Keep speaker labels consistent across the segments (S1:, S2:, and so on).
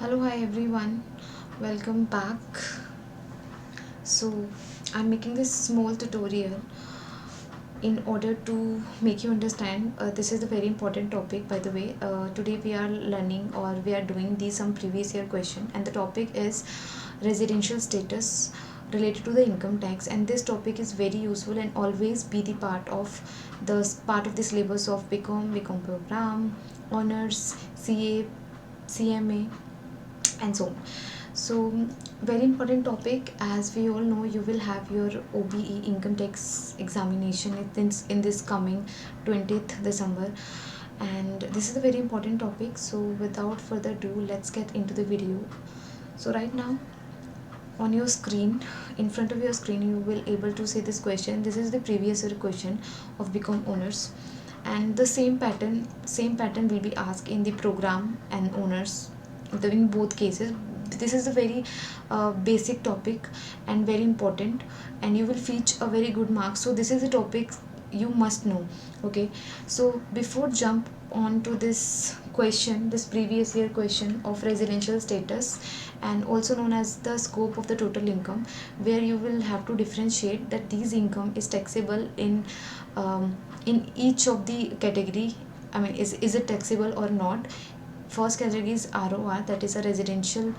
S1: Hello, hi everyone, welcome back. So, I'm making this small tutorial in order to make you understand. This is a very important topic, by the way. Today, we are learning or we are doing some previous year question, and the topic is residential status related to the income tax. And this topic is very useful and always be the part of the syllabus of BCom program, honors, CA, CMA, and so on. So very important topic. As we all know, you will have your OBE income tax examination in this coming 20th December, and this is a very important topic. So without further ado, let's get into the video. So right now on your screen, in front of your screen, you will able to see this question. This is the previous year question of BCom honors, and the same pattern will be asked in the program and honors, in both cases. This is a very basic topic and very important, and you will fetch a very good mark. So this is the topic you must know. Okay, so before jump on to this question, this previous year question of residential status, and also known as the scope of the total income, where you will have to differentiate that these income is taxable in each of the category. I mean, is it taxable or not? First category is ROR, that is a residential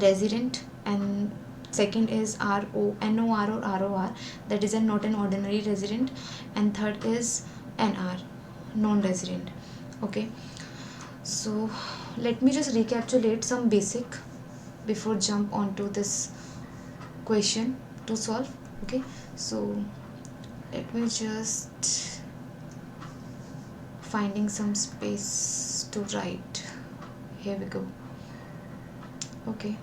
S1: resident, and second is NOR or ROR, that is a not an ordinary resident, and third is NR, non-resident. Okay, so let me just recapitulate some basic before jump onto this question to solve. Okay, so let me just finding some space to write. Here we go. Okay,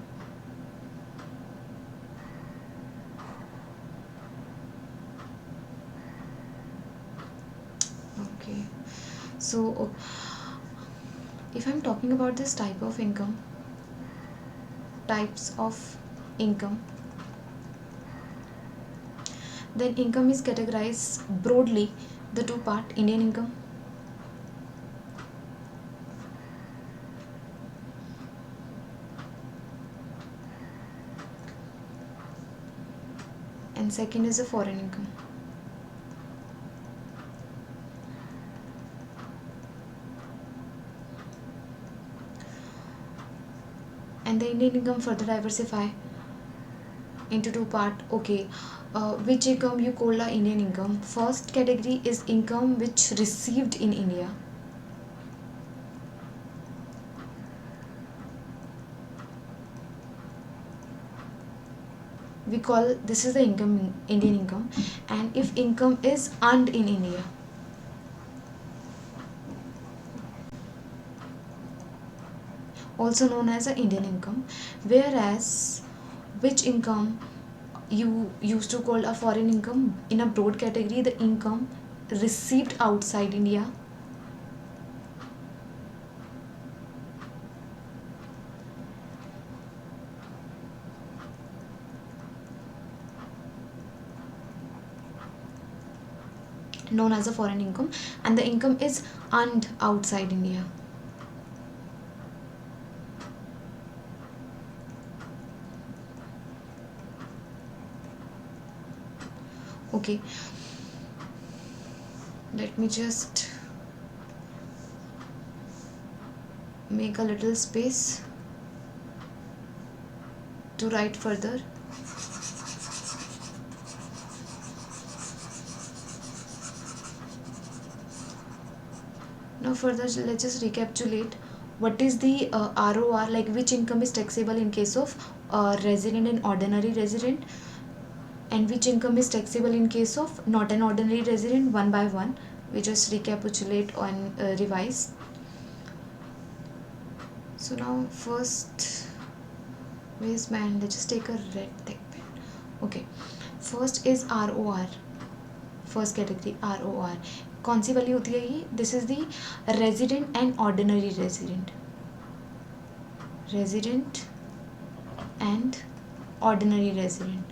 S1: okay. So if I'm talking about this types of income, then income is categorized broadly the two part: Indian income and second is a foreign income. And the Indian income further diversify into two part. Okay, which income you call the Indian income? First category is income which received in India. We call this is the Indian income. And if income is earned in India, also known as a Indian income. Whereas which income you used to call a foreign income, in a broad category, the income received outside India, known as a foreign income, and the income is earned outside India. Okay, let me just make a little space to write further. Now further, let's just recapitulate what is the ROR, like which income is taxable in case of resident and ordinary resident, and which income is taxable in case of not an ordinary resident. One by one we just recapitulate and revise. So now first, where's man, let's just take a red thick pen. Okay, first is ROR, first category ROR. कौन सी वाली होती है ये? This is the resident and ordinary resident and ordinary resident.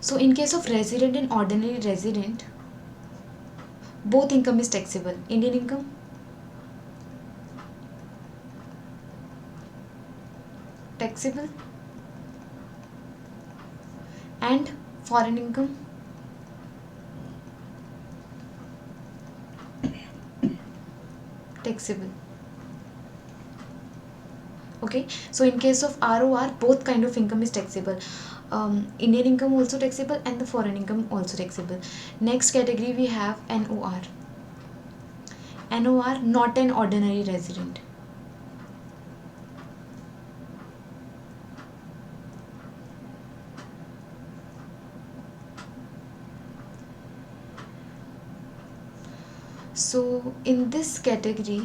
S1: So in case of resident and ordinary resident, both income is taxable. Indian income, taxable, and foreign income, taxable. Okay, so in case of ROR, both kind of income is taxable. Indian income also taxable and the foreign income also taxable. Next category we have NOR. NOR, not an ordinary resident. So in this category,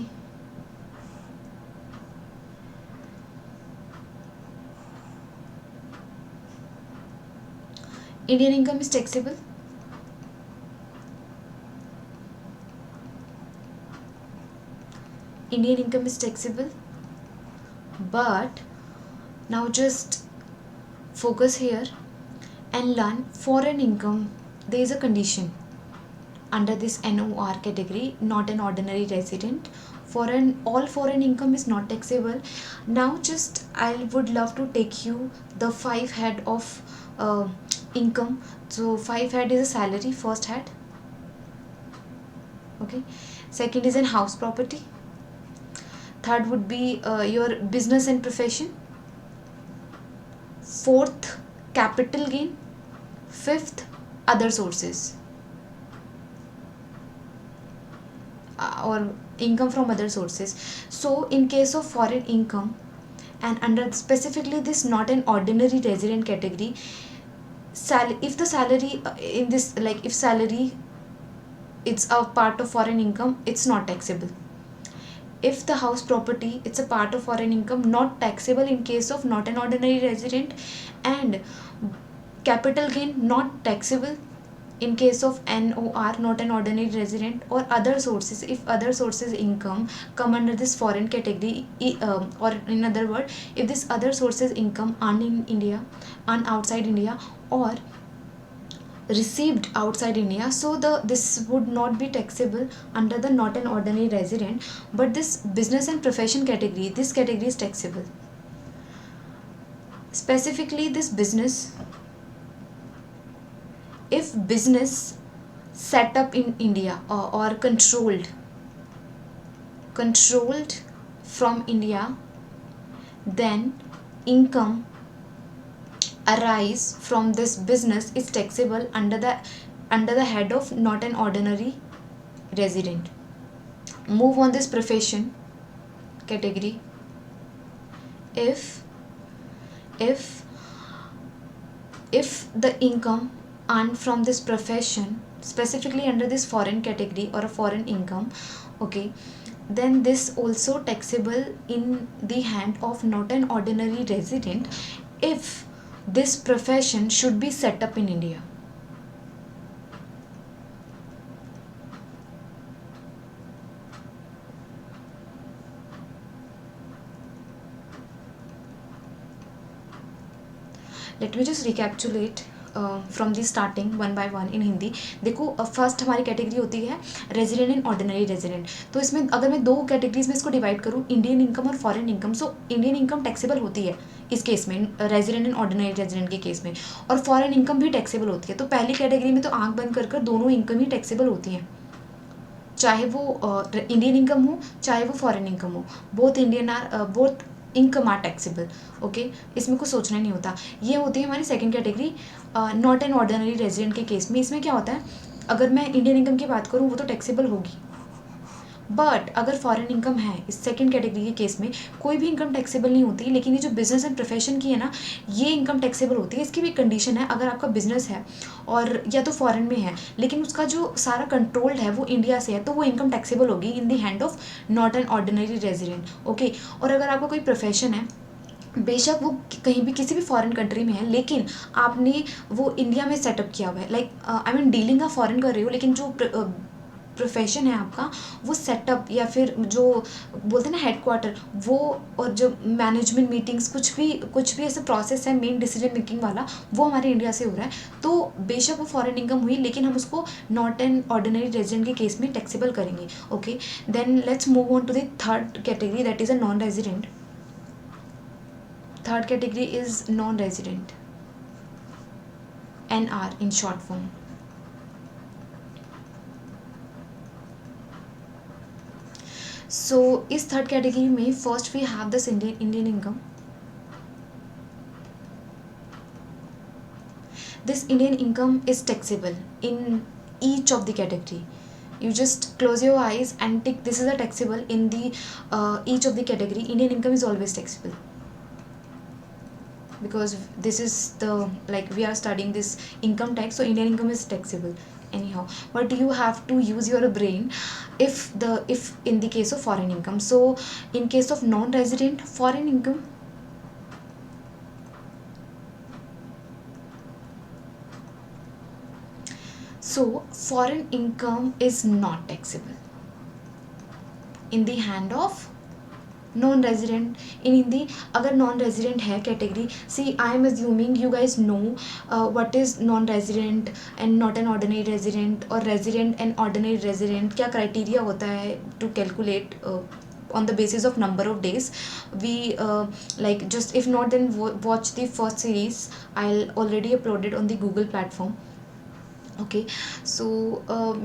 S1: Indian income is taxable. Indian income is taxable, but now just focus here and learn foreign income. There is a condition under this NOR category, not an ordinary resident. All foreign income is not taxable. Now just I would love to take you the 5 head of income. So 5 head is a salary, first head. Okay, second is an house property. Third would be your business and profession. Fourth, capital gain. Fifth, other sources or income from other sources. So in case of foreign income, and under specifically this not an ordinary resident category, if the salary in this, like if salary it's a part of foreign income, it's not taxable. If the house property, it's a part of foreign income, not taxable in case of not an ordinary resident. And capital gain, not taxable in case of NOR, not an ordinary resident. Or other sources, if other sources income come under this foreign category, or in other word, if this other sources income earned in India, earned outside India, or received outside India, so this would not be taxable under the not an ordinary resident. But this business and profession category, this category is taxable. Specifically this business, if business set up in India or controlled from India, then income arise from this business is taxable under the head of not an ordinary resident. Move on this profession category. If the income earned from this profession, specifically under this foreign category or a foreign income, okay, then this also taxable in the hand of not an ordinary resident if this profession should be set up in India. Let me just recapitulate from the starting one by one in Hindi. देखो first हमारी category होती है resident and ordinary resident. तो इसमें अगर मैं दो categories में इसको डिवाइड करूँ, इंडियन इनकम और foreign income, so Indian income taxable होती है इस केस में, रेजिडेंट एंड ऑर्डिनरी रेजिडेंट के केस में, और फॉरेन इनकम भी टैक्सेबल होती है. तो पहली कैटेगरी में तो आंख बंद कर दोनों इनकम ही टैक्सेबल होती हैं, चाहे वो इंडियन इनकम हो चाहे वो फॉरेन इनकम हो. Both income are taxable. Okay, इसमें कुछ सोचना नहीं होता. ये होती है हमारी second category not an ordinary resident के केस में. इसमें क्या होता है, अगर मैं इंडियन इनकम की बात करूँ वो तो टैक्सेबल होगी, बट अगर फॉरेन इनकम है इस सेकंड कैटेगरी के केस में कोई भी इनकम टैक्सेबल नहीं होती. लेकिन ये जो बिजनेस एंड प्रोफेशन की है ना, ये इनकम टैक्सेबल होती है. इसकी भी कंडीशन है, अगर आपका बिजनेस है और या तो फॉरेन में है लेकिन उसका जो सारा कंट्रोल्ड है वो इंडिया से है, तो वो इनकम टैक्सेबल होगी in the hand of not an ordinary resident. Okay, और अगर आपका कोई प्रोफेशन है, बेशक वो कहीं भी किसी भी फॉरेन कंट्री में है, लेकिन आपने वो इंडिया में सेटअप किया हुआ है, लाइक आई मीन डीलिंग आप फॉरेन कर रहे हो, लेकिन जो प्रोफेशन है आपका, वो सेटअप या फिर जो बोलते हैं ना हेडक्वार्टर, वो और जो मैनेजमेंट मीटिंग्स, कुछ भी ऐसा प्रोसेस है मेन डिसीजन मेकिंग वाला, वो हमारे इंडिया से हो रहा है। तो बेशक वो फॉरेन इनकम हुई, लेकिन हम उसको नॉट एन ऑर्डिनरी रेजिडेंट के केस में टैक्सेबल करेंगे। Okay, then let's move on to the third category, that is a non resident. Third category is non resident, NR in short form. So इस third category में first we have this Indian income. This Indian income is taxable in each of the category. You just close your eyes and tick this is a taxable in the each of the category. Indian income is always taxable, because this is the, like, we are studying this income tax, so Indian income is taxable anyhow. But you have to use your brain if in the case of foreign income. So in case of non-resident foreign income, so foreign income is not taxable in the hand of non resident. In Hindi अगर non resident है category, see I'm assuming you guys know what is non resident and not an ordinary resident, और resident and ordinary resident क्या criteria होता है to calculate on the basis of number of days. We like, just if not, then watch the first series. I'll already uploaded on the Google platform. Okay, so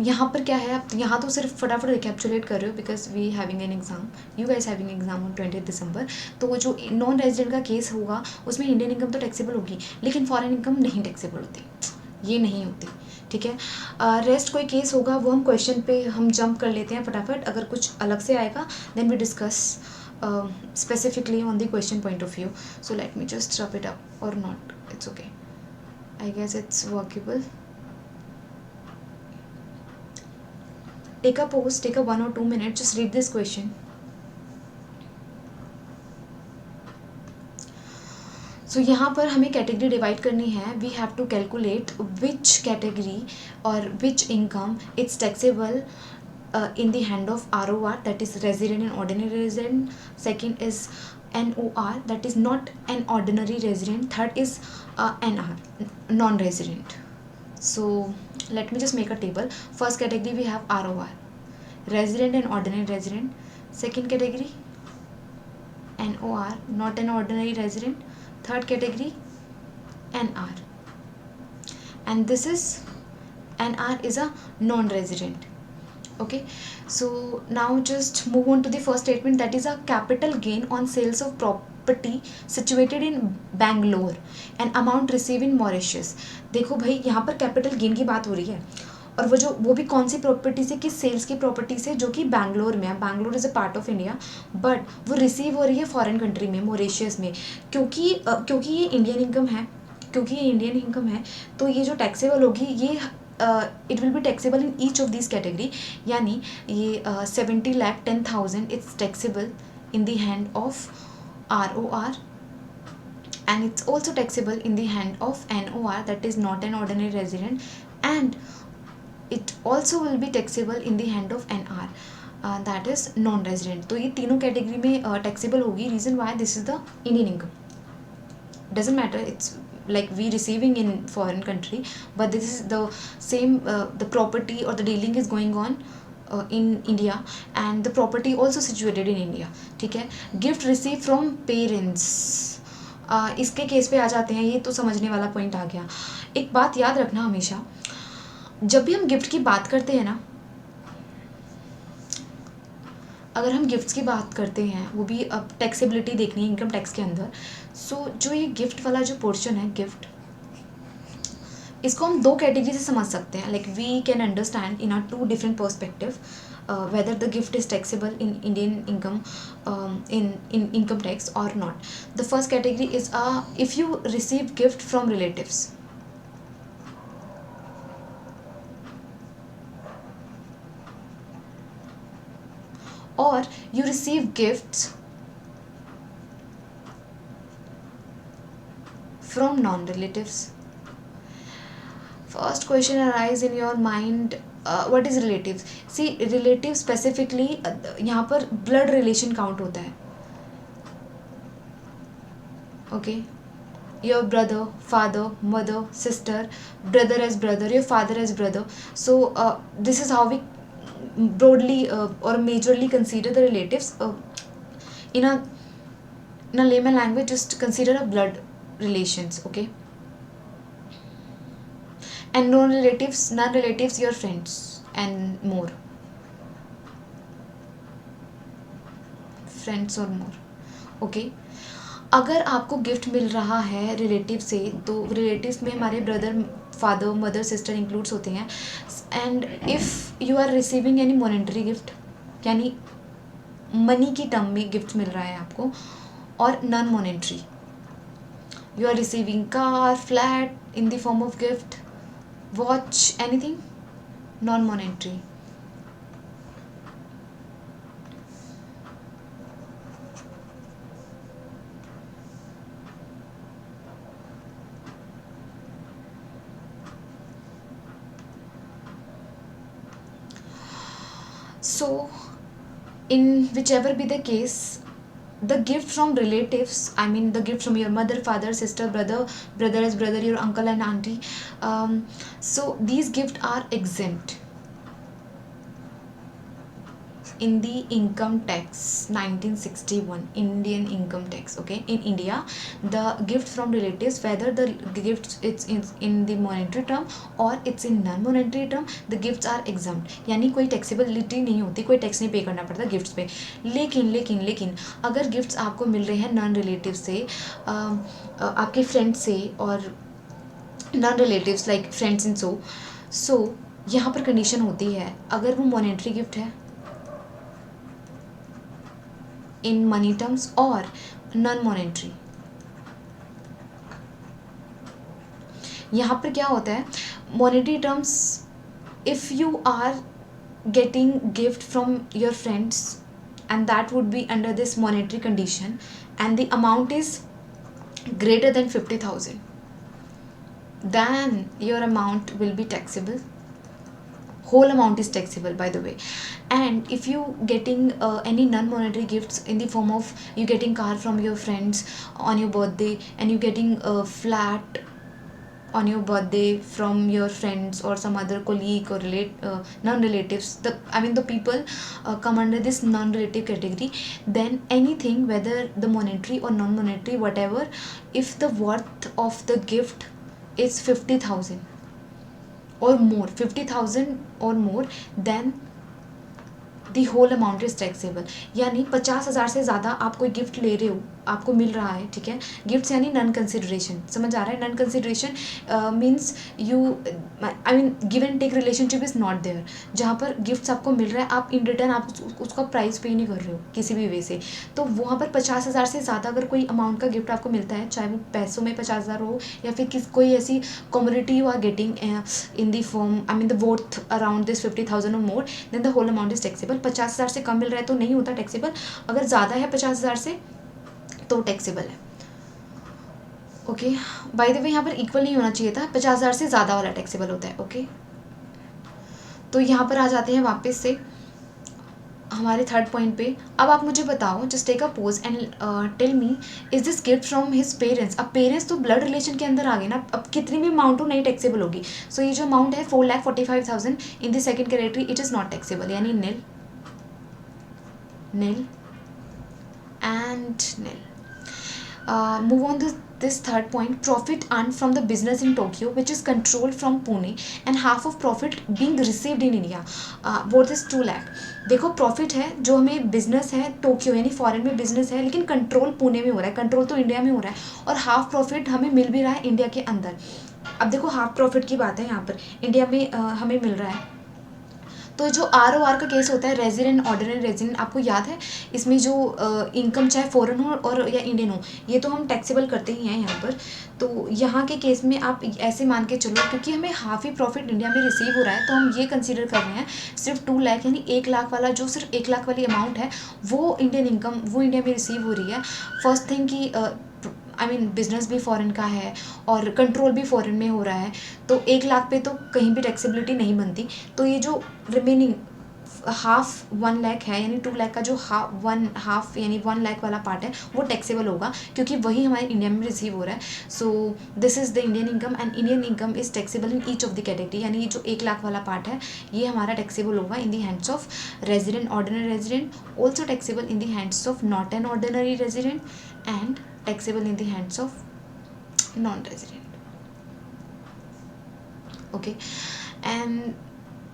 S1: यहाँ पर क्या है, आप यहाँ तो सिर्फ फटाफट रिकैप्चुलेट कर रहे हो because we having an exam, you guys having exam on 20 December. तो वो जो नॉन रेजिडेंट का केस होगा उसमें इंडियन इनकम तो टैक्सेबल होगी, लेकिन फॉरेन इनकम नहीं टैक्सेबल होती, ये नहीं होती. ठीक है, रेस्ट कोई केस होगा वो हम क्वेश्चन पे हम जंप कर लेते हैं फटाफट. अगर कुछ अलग से आएगा then we discuss specifically on the question point of view. So let me just wrap it up or not, it's okay, I guess it's workable. Take a pause, take a 1 or 2 minutes, just read this question. So यहाँ पर हमें category divide करनी है. We have to calculate which category और which income it's taxable in the hand of ROR, that is resident and ordinary resident. Second is NOR, that is not an ordinary resident. Third is NR, non-resident. So let me just make a table. First category we have ROR, resident and ordinary resident. Second category NOR, not an ordinary resident. Third category NR, and this is NR is a non-resident. Okay, so now just move on to the first statement, that is a capital gain on sales of property situated in Bangalore and amount received in Mauritius. देखो भाई, यहाँ पर capital gain की बात हो रही है, और वो भी कौन सी प्रॉपर्टी से, किस सेल्स की प्रॉपर्टी से, जो कि बैंगलोर में है. Bangalore is a part of India, but वो रिसीव हो रही है फॉरेन कंट्री में, मॉरिशस में. क्योंकि ये इंडियन इनकम है, तो ये जो टैक्सेबल होगी, ये it will be taxable in each of this category. यानी ये 70,10,000 it's taxable in the hand of ROR, and it's also taxable in the hand of NOR, that is not an ordinary resident, and it also will be taxable in the hand of NR, that is non-resident. तो ये तीनों category में taxable होगी. Reason why, this is the Indian income. Doesn't matter, it's like we receiving in foreign country, but this is the same, the property or the dealing is going on in India, and the property also situated in India. ठीक है, gift receive from parents, इसके case पे आ जाते हैं. ये तो समझने वाला पॉइंट आ गया. एक बात याद रखना हमेशा, जब भी हम गिफ्ट की बात करते हैं ना, अगर हम गिफ्ट्स की बात करते हैं, वो भी अब टैक्सेबिलिटी देखनी है इनकम टैक्स के अंदर. सो जो ये गिफ्ट वाला जो पोर्शन है, गिफ्ट, इसको हम दो कैटेगरी से समझ सकते हैं. Like we can understand in our two different perspective whether the gift is taxable in Indian income, in income tax or not. The first category is if you receive gift from relatives, or you receive gifts from non-relatives. First question arise in your mind, what is relatives? See relative specifically यहाँ पर blood relation count होता है. Okay, your brother, father, mother, sister, brother as brother, your father as brother. So this is how we broadly or majorly consider the relatives. In a layman language, just consider a blood relations. Okay, and non-relatives, your friends and more, friends or more. Okay, अगर आपको gift मिल रहा है relative से, तो relatives में हमारे brother, father, mother, sister includes होते हैं. And if you are receiving any monetary gift, यानी मनी की टर्म में गिफ्ट मिल रहा है आपको, और non monetary, you are receiving car, flat in the form of gift, watch, anything, non monetary. So in whichever be the case, the gift from relatives, I mean the gift from your mother, father, sister, brother, brother as brother, your uncle and auntie, so these gifts are exempt in the income tax 1961 Indian income tax. Okay, in India, the gift from relatives, whether the gifts it's in the monetary term or it's in non monetary term, the gifts are exempt. यानी कोई taxability नहीं होती, कोई tax नहीं पे करना पड़ता gifts पे. लेकिन अगर गिफ्ट्स आपको मिल रहे हैं नॉन रिलेटिव से, आपके फ्रेंड से, और non relatives like friends in so यहाँ पर कंडीशन होती है, अगर वो मॉनेटरी गिफ्ट है in money terms or non-monetary. यहाँ पर क्या होता है, monetary terms, if you are getting gift from your friends and that would be under this monetary condition and the amount is greater than 50,000, then your amount will be taxable. Whole amount is taxable, by the way. And if you getting any non-monetary gifts in the form of you getting car from your friends on your birthday, and you getting a flat on your birthday from your friends or some other colleague or non-relatives, the people come under this non-relative category, then anything, whether the monetary or non-monetary, whatever, if the worth of the gift is 50,000 or more, 50,000 or more, then the whole amount is taxable. यानी 50,000 से ज़्यादा आप कोई gift ले रहे हो, आपको मिल रहा है, ठीक है, गिफ्ट्स यानी नॉन कंसिडरेशन, समझ आ रहा है? Non consideration means you, I mean give and take relationship is not there. जहाँ पर गिफ्ट्स आपको मिल रहा है, आप इन रिटर्न आप उसका प्राइस पे नहीं कर रहे हो किसी भी वे से, तो वहाँ पर 50,000 से ज़्यादा अगर कोई अमाउंट का गिफ्ट आपको मिलता है, चाहे वो पैसों में 50,000 हो या फिर कोई ऐसी commodity you are getting in the form, I mean the worth around this 50,000 और more, then the whole amount is taxable. 50,000 से कम मिल रहा है तो नहीं होता टैक्सेबल, अगर ज़्यादा है 50,000 से तो टैक्सेबल है. ओके, बाय द वे यहाँ पर इक्वल नहीं होना चाहिए था, 50,000 से ज़्यादा वाला टैक्सेबल होता है. ओके, तो यहाँ पर आ जाते हैं वापस से हमारे थर्ड पॉइंट पे. अब आप मुझे बताओ, just take a pause and tell me, is this gift from his parents? अब पेरेंट्स तो ब्लड रिलेशन के अंदर आ गए ना, अब कितनी भी अमाउंट हो नहीं टैक्सेबल होगी. सो ये जो अमाउंट है 4,45,000 in the second category, it is not taxable, यानी नील and nil. Move on to this third point. Profit earned from the business in Tokyo, which is controlled from Pune, and half of profit being received in India. Worth is 2 lakh. देखो, profit है जो हमें business है Tokyo यानी foreign में business है, लेकिन control Pune में हो रहा है, कंट्रोल तो इंडिया में हो रहा है, और हाफ प्रॉफिट हमें मिल भी रहा है इंडिया के अंदर. अब देखो, हाफ प्रॉफिट की बात है यहाँ पर, इंडिया में हमें मिल रहा है. तो जो ROR का केस होता है, रेजिडेंट ऑर्डिनरी रेजिडेंट, आपको याद है, इसमें जो इनकम चाहे फॉरेन हो और या इंडियन हो, ये तो हम टैक्सेबल करते ही हैं यहाँ पर. तो यहाँ के केस में आप ऐसे मान के चलो, क्योंकि हमें हाफ ही प्रॉफिट इंडिया में रिसीव हो रहा है, तो हम ये कंसीडर कर रहे हैं सिर्फ 2 लाख, यानी 1 लाख वाला, जो सिर्फ 1 लाख वाली अमाउंट है वो इंडियन इनकम वो इंडिया में रिसीव हो रही है. फर्स्ट थिंग कि आई मीन बिजनेस भी फॉरेन का है और कंट्रोल भी फॉरेन में हो रहा है, तो 1 लाख पे तो कहीं भी टैक्सेबिलिटी नहीं बनती। तो ये जो रिमेनिंग हाफ 1 लाख है, यानी 2 लाख का जो हाफ यानी 1 लाख वाला पार्ट है वो टैक्सेबल होगा, क्योंकि वही हमारे इंडिया में रिसीव हो रहा है। So this is the Indian income and Indian income is taxable in each of the category. यानी ये जो 1 लाख वाला पार्ट है ये हमारा टैक्सेबल होगा in the hands of resident, ordinary resident, also taxable in the hands of not an ordinary resident and taxable in the hands of non resident. Okay, and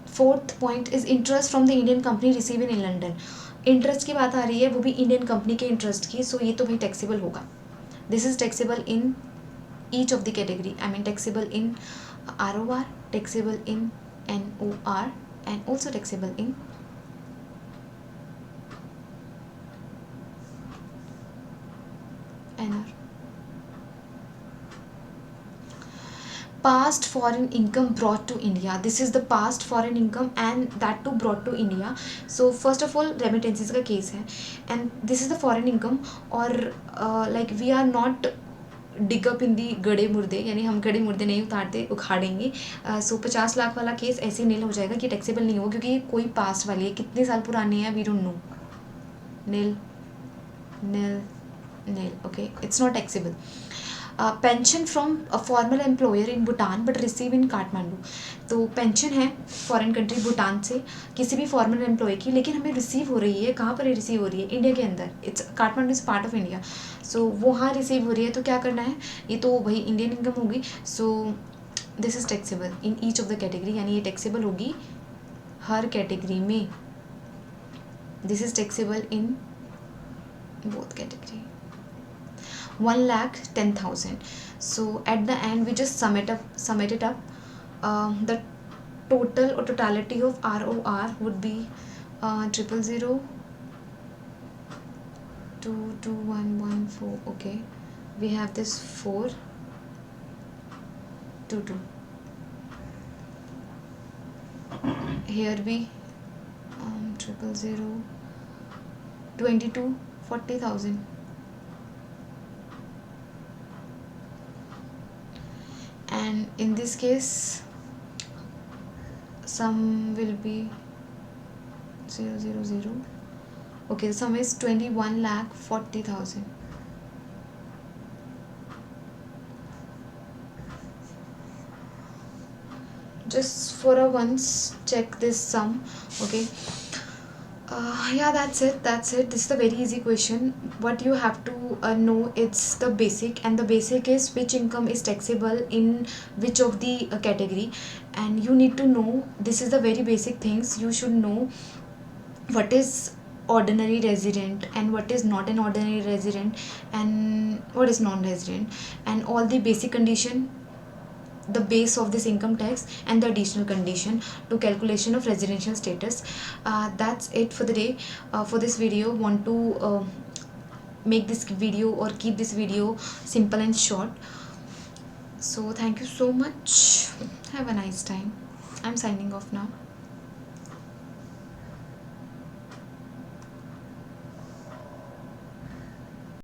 S1: fourth point is interest from the Indian company receive in London. Interest की बात आ रही है, वो भी Indian company के interest की, सो ये तो भाई टैक्सेबल होगा। This is taxable in each of the category, I mean taxable in ROR, taxable in NOR and also taxable in NR. Past foreign income brought to India. This is the past foreign income and that too brought to India. So first of all remittances का case है and this is the foreign income, और like we are not dig up in the गड़े मुर्दे, यानी हम गड़े मुर्दे नहीं उतारते, उखाड़ेंगे। सो 50 लाख वाला केस ऐसे नील हो जाएगा कि टैक्सेबल नहीं होगा, क्योंकि ये कोई पास्ट वाली है, कितने साल पुरानी है we don't know, nil nil nil, okay, it's not taxable. Pension from a former employer in Bhutan but receive in Kathmandu. तो पेंशन है फॉरेन कंट्री भूटान से किसी भी फॉर्मल एम्प्लॉय की, लेकिन हमें रिसीव हो रही है, कहाँ पर रिसीव हो रही है, इंडिया के अंदर। It's Kathmandu is part of India, so वो वहाँ रिसीव हो रही है, तो क्या करना है, ये तो वही इंडियन इनकम होगी। So this is taxable in each of the category, यानी ये टैक्सेबल होगी हर कैटेगरी में। This is taxable in both category. 1,10,000. So at the end we just sum it up. The total or totality of ROR would be 000 22114. Okay, we have this 422. Here we 000 22,40,000. And in this case sum will be 000. Okay, the sum is 21,40,000. Just for a once check this sum. Okay, yeah, that's it. This is a very easy question. What you have to know, it's the basic, and the basic is which income is taxable in which of the category, and you need to know, this is the very basic things you should know, what is ordinary resident and what is not an ordinary resident and what is non-resident, and all the basic condition, the base of this income tax, and the additional condition to calculation of residential status. That's it for the day. For this video, want to make this video or keep this video simple and short. So thank you so much, have a nice time. I'm signing off now.